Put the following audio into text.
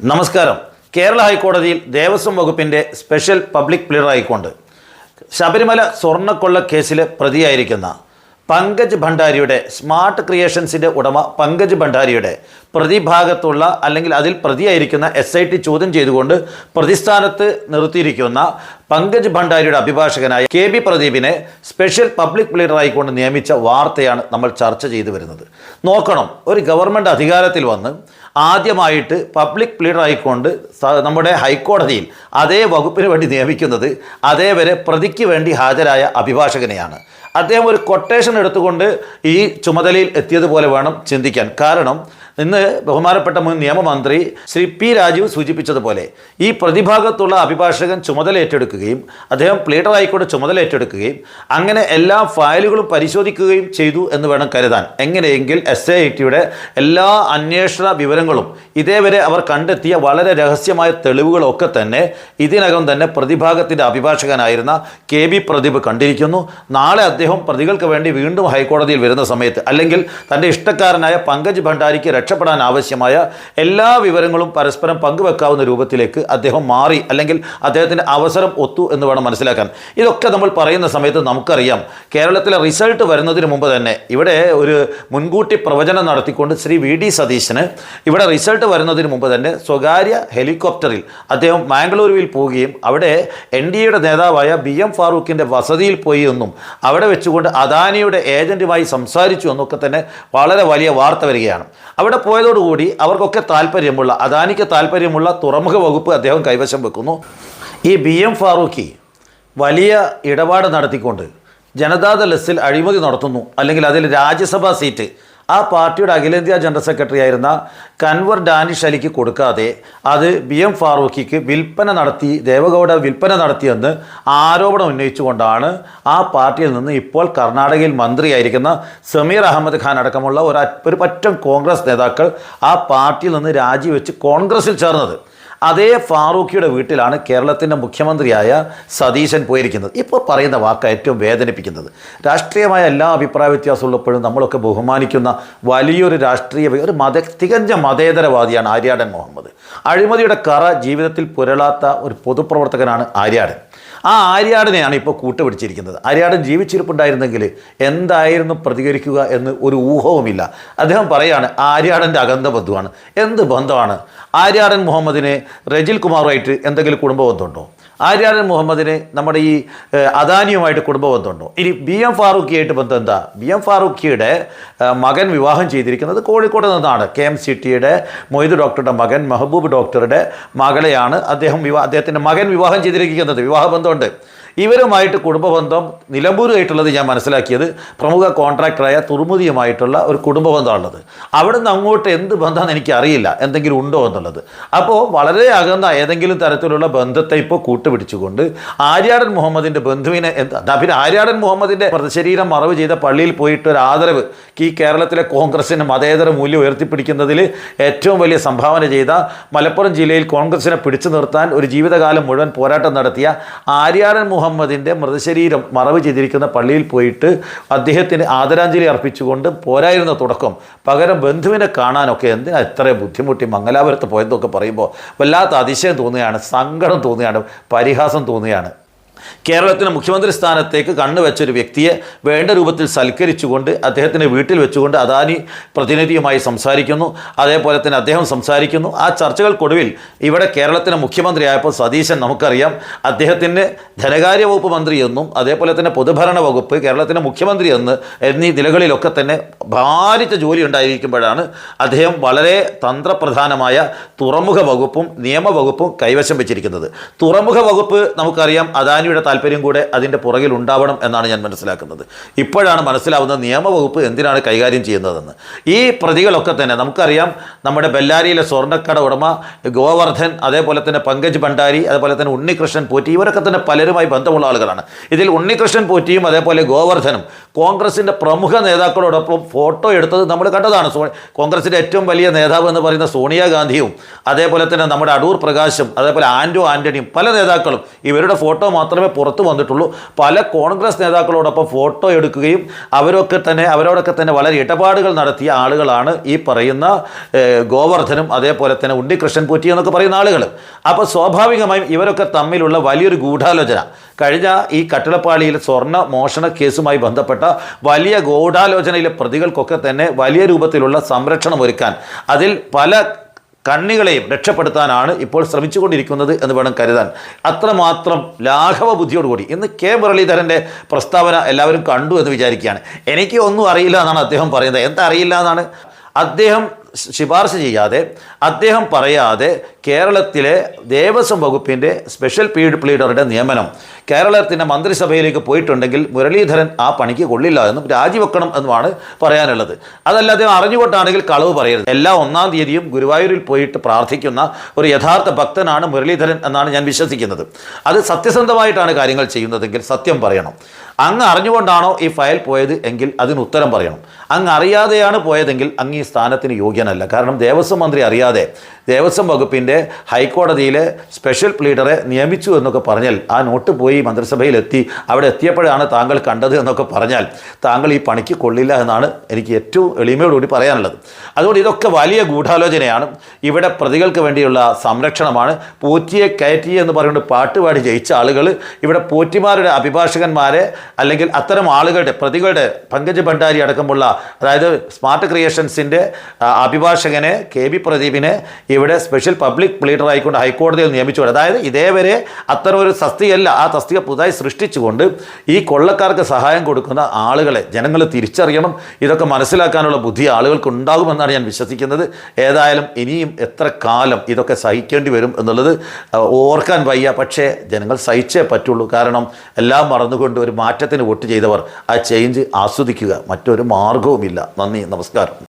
നമസ്കാരം. കേരള ഹൈക്കോടതിയിൽ ദേവസ്വം വകുപ്പിൻ്റെ സ്പെഷ്യൽ പബ്ലിക് പ്ലീഡറായിക്കൊണ്ട് ശബരിമല സ്വർണ്ണക്കൊള്ള കേസിലെ പ്രതിയായിരിക്കുന്ന പങ്കജ് ഭണ്ഡാരിയുടെ സ്മാർട്ട് ക്രിയേഷൻസിൻ്റെ ഉടമ പങ്കജ് ഭണ്ഡാരിയുടെ പ്രതിഭാഗത്തുള്ള അല്ലെങ്കിൽ അതിൽ പ്രതിയായിരിക്കുന്ന SIT ചോദ്യം ചെയ്തുകൊണ്ട് പ്രതിസ്ഥാനത്ത് നിർത്തിയിരിക്കുന്ന പങ്കജ് ഭണ്ഡാരിയുടെ അഭിഭാഷകനായ KB പ്രദീപിനെ സ്പെഷ്യൽ പബ്ലിക് പ്ലീഡറായിക്കൊണ്ട് നിയമിച്ച വാർത്തയാണ് നമ്മൾ ചർച്ച ചെയ്തു വരുന്നത്. നോക്കണം, ഒരു ഗവൺമെൻറ് അധികാരത്തിൽ വന്ന് ആദ്യമായിട്ട് പബ്ലിക് പ്ലീഡറായിക്കൊണ്ട് നമ്മുടെ ഹൈക്കോടതിയിൽ അതേ വകുപ്പിന് വേണ്ടി നിയമിക്കുന്നത് അതേവരെ പ്രതിക്ക് വേണ്ടി ഹാജരായ അഭിഭാഷകനെയാണ്. അദ്ദേഹം ഒരു കൊട്ടേഷൻ എടുത്തുകൊണ്ട് ഈ ചുമതലയിൽ എത്തിയതുപോലെ വേണം ചിന്തിക്കാൻ. കാരണം ഇന്ന് ബഹുമാനപ്പെട്ട മുൻ നിയമമന്ത്രി ശ്രീ P. രാജീവ് സൂചിപ്പിച്ചതുപോലെ ഈ പ്രതിഭാഗത്തുള്ള അഭിഭാഷകൻ ചുമതല ഏറ്റെടുക്കുകയും അദ്ദേഹം പ്ലീഡറായിക്കൊണ്ട് ചുമതല ഏറ്റെടുക്കുകയും അങ്ങനെ എല്ലാ ഫയലുകളും പരിശോധിക്കുകയും ചെയ്തു എന്ന് വേണം കരുതാൻ. എങ്ങനെയെങ്കിൽ SITയുടെ എല്ലാ അന്വേഷണ വിവരങ്ങളും ഇതേവരെ അവർ കണ്ടെത്തിയ വളരെ രഹസ്യമായ തെളിവുകളൊക്കെ തന്നെ ഇതിനകം തന്നെ പ്രതിഭാഗത്തിൻ്റെ അഭിഭാഷകനായിരുന്ന KB പ്രദീപ് കണ്ടിരിക്കുന്നു. നാളെ അദ്ദേഹം പ്രതികൾക്ക് വേണ്ടി വീണ്ടും ഹൈക്കോടതിയിൽ വരുന്ന സമയത്ത് അല്ലെങ്കിൽ തൻ്റെ ഇഷ്ടക്കാരനായ പങ്കജ് ഭണ്ഡാരിക്ക് രക്ഷപ്പെടാൻ ആവശ്യമായ എല്ലാ വിവരങ്ങളും പരസ്പരം പങ്കുവെക്കാവുന്ന രൂപത്തിലേക്ക് അദ്ദേഹം മാറി, അല്ലെങ്കിൽ അദ്ദേഹത്തിൻ്റെ അവസരം ഒത്തു എന്ന് വേണം മനസ്സിലാക്കാൻ. ഇതൊക്കെ നമ്മൾ പറയുന്ന സമയത്ത് നമുക്കറിയാം, കേരളത്തിലെ റിസൾട്ട് വരുന്നതിന് മുമ്പ് തന്നെ ഇവിടെ ഒരു മുൻകൂട്ടി പ്രവചനം നടത്തിക്കൊണ്ട് ശ്രീ VD സതീശന് ഇവിടെ റിസൾട്ട് വരുന്നതിന് മുമ്പ് തന്നെ സ്വകാര്യ ഹെലികോപ്റ്ററിൽ അദ്ദേഹം മാംഗ്ലൂരുവിൽ പോവുകയും അവിടെ NDAയുടെ നേതാവായ BM ഫാറൂഖിൻ്റെ വസതിയിൽ പോയി എന്നും അവിടെ വെച്ചുകൊണ്ട് അദാനിയുടെ ഏജൻറ്റുമായി സംസാരിച്ചു എന്നൊക്കെ തന്നെ വളരെ വലിയ വാർത്ത വരികയാണ്. അവിടെ പോയതോടുകൂടി അവർക്കൊക്കെ താല്പര്യമുള്ള, അദാനിക്ക് താല്പര്യമുള്ള തുറമുഖ വകുപ്പ് അദ്ദേഹം കൈവശം വെക്കുന്നു. ഈ BM ഫാറൂഖി വലിയ ഇടപാട് നടത്തിക്കൊണ്ട് ജനതാദൾ എസിൽ അഴിമതി നടത്തുന്നു, അല്ലെങ്കിൽ അതിൽ രാജ്യസഭാ സീറ്റ് ആ പാർട്ടിയുടെ അഖിലേന്ത്യാ ജനറൽ സെക്രട്ടറി ആയിരുന്ന കൻവർ ഡാനിഷ് അലിക്ക് കൊടുക്കാതെ അത് BM ഫാറൂഖിക്ക് വിൽപ്പന നടത്തി, ദേവഗൗഡ വിൽപ്പന നടത്തിയെന്ന് ആരോപണം ഉന്നയിച്ചുകൊണ്ടാണ് ആ പാർട്ടിയിൽ നിന്ന് ഇപ്പോൾ കർണാടകയിൽ മന്ത്രിയായിരിക്കുന്ന സമീർ അഹമ്മദ് ഖാൻ അടക്കമുള്ള ഒരു പറ്റം കോൺഗ്രസ് നേതാക്കൾ ആ പാർട്ടിയിൽ നിന്ന് രാജിവെച്ച് കോൺഗ്രസിൽ ചേർന്നത്. അതേ ഫാറൂഖിയുടെ വീട്ടിലാണ് കേരളത്തിൻ്റെ മുഖ്യമന്ത്രിയായ സതീശൻ പോയിരിക്കുന്നത്. ഇപ്പോൾ പറയുന്ന വാക്ക് ഏറ്റവും വേദനിപ്പിക്കുന്നത്, രാഷ്ട്രീയമായ എല്ലാ അഭിപ്രായ വ്യത്യാസമുള്ളപ്പോഴും നമ്മളൊക്കെ ബഹുമാനിക്കുന്ന വലിയൊരു തികഞ്ഞ മതേതരവാദിയാണ് ആര്യാടൻ മുഹമ്മദ്. അഴിമതിയുടെ കറ ജീവിതത്തിൽ പുരളാത്ത ഒരു പൊതുപ്രവർത്തകനാണ് ആര്യാടൻ. ആ ആര്യാടനെയാണ് ഇപ്പോൾ കൂട്ടുപിടിച്ചിരിക്കുന്നത്. ആര്യാടൻ ജീവിച്ചിരിപ്പുണ്ടായിരുന്നെങ്കിൽ എന്തായിരുന്നു പ്രതികരിക്കുക എന്ന് ഒരു ഊഹവുമില്ല. അദ്ദേഹം പറയാണ് ആര്യാടൻ്റെ അകന്ത ബന്ധുവാണ്. എന്ത് ബന്ധമാണ്? ആര്യാടൻ മുഹമ്മദിന് റജിൽ കുമാറുമായിട്ട് എന്തെങ്കിലും കുടുംബ ബന്ധമുണ്ടോ? ആര്യാടൻ മുഹമ്മദിന് നമ്മുടെ ഈ അദാനിയുമായിട്ട് കുടുംബ ബന്ധമുണ്ടോ? ഇനി BM ഫാറൂഖിയായിട്ട് ബന്ധം എന്താ? BM ഫാറൂഖിയുടെ മകൻ വിവാഹം ചെയ്തിരിക്കുന്നത് കോഴിക്കോട് നിന്നാണ്. KMCTയുടെ മൊയ്ത് ഡോക്ടറുടെ മകൻ മെഹബൂബ് ഡോക്ടറുടെ മകളെയാണ് അദ്ദേഹത്തിൻ്റെ മകൻ വിവാഹം ചെയ്തിരിക്കുന്നത്. വിവാഹബന്ധമുണ്ട്. ഇവരുമായിട്ട് കുടുംബബന്ധം നിലമ്പൂരുമായിട്ടുള്ളത് ഞാൻ മനസ്സിലാക്കിയത് പ്രമുഖ കോൺട്രാക്ടറായ തുറമുദിയുമായിട്ടുള്ള ഒരു കുടുംബബന്ധമാണുള്ളത്. അവിടുന്ന് അങ്ങോട്ട് എന്ത് ബന്ധമാണെന്ന് എനിക്കറിയില്ല, എന്തെങ്കിലും ഉണ്ടോ എന്നുള്ളത്. അപ്പോൾ വളരെ അകന്ന ഏതെങ്കിലും തരത്തിലുള്ള ബന്ധത്തെ ഇപ്പോൾ കൂട്ടുപിടിച്ചുകൊണ്ട് ആര്യാടൻ മുഹമ്മദിൻ്റെ ബന്ധുവിനെ പിന്നെ ആര്യാടൻ മുഹമ്മദിൻ്റെ ശരീരം മറവ് ചെയ്ത പള്ളിയിൽ പോയിട്ട് ഒരു ആദരവ് ഈ കേരളത്തിലെ കോൺഗ്രസിന് മതേതര മൂല്യം ഉയർത്തിപ്പിടിക്കുന്നതിൽ ഏറ്റവും വലിയ സംഭാവന ചെയ്ത, മലപ്പുറം ജില്ലയിൽ കോൺഗ്രസിനെ പിടിച്ചു നിർത്താൻ ഒരു ജീവിതകാലം മുഴുവൻ പോരാട്ടം നടത്തിയ ആര്യാടൻ മുഹമ്മദിൻ്റെ മൃതശരീരം മറവ് ചെയ്തിരിക്കുന്ന പള്ളിയിൽ പോയിട്ട് അദ്ദേഹത്തിന് ആദരാഞ്ജലി അർപ്പിച്ചുകൊണ്ട് പോരായിരുന്ന തുടക്കം, പകരം ബന്ധുവിനെ കാണാനൊക്കെ എന്തിനാ ഇത്ര ബുദ്ധിമുട്ടി മംഗലാപുരത്ത് പോയതൊക്കെ പറയുമ്പോൾ വല്ലാത്ത അതിശയം തോന്നുകയാണ്, സങ്കടം തോന്നുകയാണ്, പരിഹാസം തോന്നുകയാണ്. കേരളത്തിൻ്റെ മുഖ്യമന്ത്രി സ്ഥാനത്തേക്ക് കണ്ണുവെച്ചൊരു വ്യക്തിയെ വേണ്ട രൂപത്തിൽ സൽക്കരിച്ചുകൊണ്ട് അദ്ദേഹത്തിൻ്റെ വീട്ടിൽ വെച്ചുകൊണ്ട് അദാനി പ്രതിനിധിയുമായി സംസാരിക്കുന്നു. അതേപോലെ തന്നെ അദ്ദേഹം സംസാരിക്കുന്നു. ആ ചർച്ചകൾക്കൊടുവിൽ ഇവിടെ കേരളത്തിൻ്റെ മുഖ്യമന്ത്രിയായപ്പോൾ സതീശൻ നമുക്കറിയാം അദ്ദേഹത്തിൻ്റെ ധനകാര്യ വകുപ്പ് മന്ത്രി എന്നും അതേപോലെ തന്നെ പൊതുഭരണ വകുപ്പ്, കേരളത്തിൻ്റെ മുഖ്യമന്ത്രി എന്നീ നിലകളിലൊക്കെ തന്നെ ഭാരിച്ച ജോലി ഉണ്ടായിരിക്കുമ്പോഴാണ് അദ്ദേഹം വളരെ തന്ത്രപ്രധാനമായ തുറമുഖ വകുപ്പും നിയമവകുപ്പും കൈവശം വെച്ചിരിക്കുന്നത്. തുറമുഖ വകുപ്പ് നമുക്കറിയാം അദാനി താല്പര്യം കൂടെ അതിൻ്റെ പുറകിൽ ഉണ്ടാവണം എന്നാണ് ഞാൻ മനസ്സിലാക്കുന്നത്. ഇപ്പോഴാണ് മനസ്സിലാവുന്നത് നിയമവകുപ്പ് എന്തിനാണ് കൈകാര്യം ചെയ്യുന്നതെന്ന്. ഈ പ്രതികളൊക്കെ തന്നെ നമുക്കറിയാം, നമ്മുടെ ബെല്ലാരിയിലെ സ്വർണ്ണക്കട ഉടമ ഗോവർദ്ധൻ, അതേപോലെ തന്നെ പങ്കജ് ഭണ്ഡാരി, അതേപോലെ തന്നെ ഉണ്ണികൃഷ്ണൻ പോറ്റി, ഇവരൊക്കെ തന്നെ പലരുമായി ബന്ധമുള്ള ആളുകളാണ്. ഇതിൽ ഉണ്ണികൃഷ്ണൻ പോറ്റിയും അതേപോലെ ഗോവർദ്ധനും കോൺഗ്രസിൻ്റെ പ്രമുഖ നേതാക്കളോടൊപ്പം ഫോട്ടോ എടുത്തത് നമ്മൾ കണ്ടതാണ്. കോൺഗ്രസിൻ്റെ ഏറ്റവും വലിയ നേതാവ് എന്ന് പറയുന്ന സോണിയാഗാന്ധിയും അതേപോലെ തന്നെ നമ്മുടെ അടൂർ പ്രകാശും അതേപോലെ ആൻ്റോ ആൻ്റണിയും പല നേതാക്കളും ഇവരുടെ ഫോട്ടോ മാത്രം മാത്രമേ പുറത്തു വന്നിട്ടുള്ളൂ. പല കോൺഗ്രസ് നേതാക്കളോടൊപ്പം ഫോട്ടോ എടുക്കുകയും അവരോടൊക്കെ തന്നെ വളരെ ഇടപാടുകൾ നടത്തിയ ആളുകളാണ് ഈ പറയുന്ന ഗോവർദ്ധനും അതേപോലെ തന്നെ ഉണ്ണികൃഷ്ണൻ പോറ്റി എന്നൊക്കെ പറയുന്ന ആളുകൾ. അപ്പോൾ സ്വാഭാവികമായും ഇവരൊക്കെ തമ്മിലുള്ള വലിയൊരു ഗൂഢാലോചന കഴിഞ്ഞ ഈ കട്ടിളപ്പാളിയിൽ സ്വർണ്ണ മോഷണ കേസുമായി ബന്ധപ്പെട്ട വലിയ ഗൂഢാലോചനയിലെ പ്രതികൾക്കൊക്കെ തന്നെ വലിയ രൂപത്തിലുള്ള സംരക്ഷണം ഒരുക്കാൻ, അതിൽ പല കണ്ണികളെയും രക്ഷപ്പെടുത്താനാണ് ഇപ്പോൾ ശ്രമിച്ചുകൊണ്ടിരിക്കുന്നത് എന്ന് വേണം കരുതാൻ. അത്രമാത്രം ലാഘവ ബുദ്ധിയോടുകൂടി ഇന്ന് കെ മുരളീധരൻ്റെ പ്രസ്താവന എല്ലാവരും കണ്ടു എന്ന് വിചാരിക്കുകയാണ്. എനിക്ക് ഒന്നും അറിയില്ല എന്നാണ് അദ്ദേഹം പറയുന്നത്. എന്താ അറിയില്ല എന്നാണ് അദ്ദേഹം ശുപാർശ ചെയ്യാതെ, അദ്ദേഹം പറയാതെ കേരളത്തിലെ ദേവസ്വം വകുപ്പിൻ്റെ സ്പെഷ്യൽ പ്ലീഡറുടെ നിയമനം കേരളത്തിൻ്റെ മന്ത്രിസഭയിലേക്ക് പോയിട്ടുണ്ടെങ്കിൽ മുരളീധരൻ ആ പണിക്ക് കൊള്ളില്ല എന്നും രാജിവെക്കണം എന്നുമാണ് പറയാനുള്ളത്. അതല്ല അദ്ദേഹം അറിഞ്ഞുകൊണ്ടാണെങ്കിൽ കളവ് പറയരുത്. എല്ലാ 1-ാം തീയതിയും ഗുരുവായൂരിൽ പോയിട്ട് പ്രാർത്ഥിക്കുന്ന ഒരു യഥാർത്ഥ ഭക്തനാണ് മുരളീധരൻ എന്നാണ് ഞാൻ വിശ്വസിക്കുന്നത്. അത് സത്യസന്ധമായിട്ടാണ് കാര്യങ്ങൾ ചെയ്യുന്നതെങ്കിൽ സത്യം പറയണം. അങ്ങ് അറിഞ്ഞുകൊണ്ടാണോ ഈ ഫയൽ പോയത് എങ്കിൽ അതിന് ഉത്തരം പറയണം. അങ്ങ് അറിയാതെയാണ് പോയതെങ്കിൽ അങ്ങ് ഈ സ്ഥാനത്തിന് യോഗ്യനല്ല. കാരണം ദേവസ്വം മന്ത്രി അറിയാതെ ദേവസ്വം വകുപ്പിൻ്റെ ഹൈക്കോടതിയിലെ സ്പെഷ്യൽ പ്ലീഡറെ നിയമിച്ചു എന്നൊക്കെ പറഞ്ഞാൽ, ആ നോട്ട് പോയി മന്ത്രിസഭയിലെത്തി, അവിടെ എത്തിയപ്പോഴാണ് താങ്കൾ കണ്ടത് എന്നൊക്കെ പറഞ്ഞാൽ താങ്കൾ ഈ പണിക്ക് കൊള്ളില്ല എന്നാണ് എനിക്ക് ഏറ്റവും എളിമയോടുകൂടി പറയാനുള്ളത്. അതുകൊണ്ട് ഇതൊക്കെ വലിയ ഗൂഢാലോചനയാണ്. ഇവിടെ പ്രതികൾക്ക് വേണ്ടിയുള്ള സംരക്ഷണമാണ്. പോറ്റിയെ കയറ്റി എന്ന് പറയുന്നത് പാട്ടുപാടി ജയിച്ച ആളുകൾ ഇവിടെ പോറ്റിമാരുടെ അഭിഭാഷകന്മാരെ അല്ലെങ്കിൽ അത്തരം ആളുകളുടെ പ്രതികളുടെ പങ്കജ് ഭണ്ഡാരി അടക്കമുള്ള, അതായത് സ്മാർട്ട് ക്രിയേഷൻസിൻ്റെ അഭിഭാഷകനെ KB പ്രദീപിനെ ഇവിടെ സ്പെഷ്യൽ പബ്ലിക് പ്ലീഡർ ആയിക്കൊണ്ട് ഹൈക്കോടതിയിൽ നിയമിച്ചു. അതായത് ഇതേവരെ അത്തരം ഒരു തസ്തികയല്ല, ആ തസ്തിക പുതുതായി സൃഷ്ടിച്ചുകൊണ്ട് ഈ കൊള്ളക്കാർക്ക് സഹായം കൊടുക്കുന്ന ആളുകളെ ജനങ്ങൾ തിരിച്ചറിയണം. ഇതൊക്കെ മനസ്സിലാക്കാനുള്ള ബുദ്ധി ആളുകൾക്ക് ഉണ്ടാകുമെന്നാണ് ഞാൻ വിശ്വസിക്കുന്നത്. ഏതായാലും ഇനിയും എത്ര കാലം ഇതൊക്കെ സഹിക്കേണ്ടി വരും എന്നുള്ളത് ഓർക്കാൻ വയ്യ. പക്ഷേ ജനങ്ങൾ സഹിച്ചേ പറ്റുള്ളൂ. കാരണം എല്ലാം മറന്നുകൊണ്ട് ഒരു മാറ്റത്തിന് വോട്ട് ചെയ്തവർ ആ ചേഞ്ച് ആസ്വദിക്കുക. മറ്റൊരു മാർഗവുമില്ല. നന്ദി, നമസ്കാരം.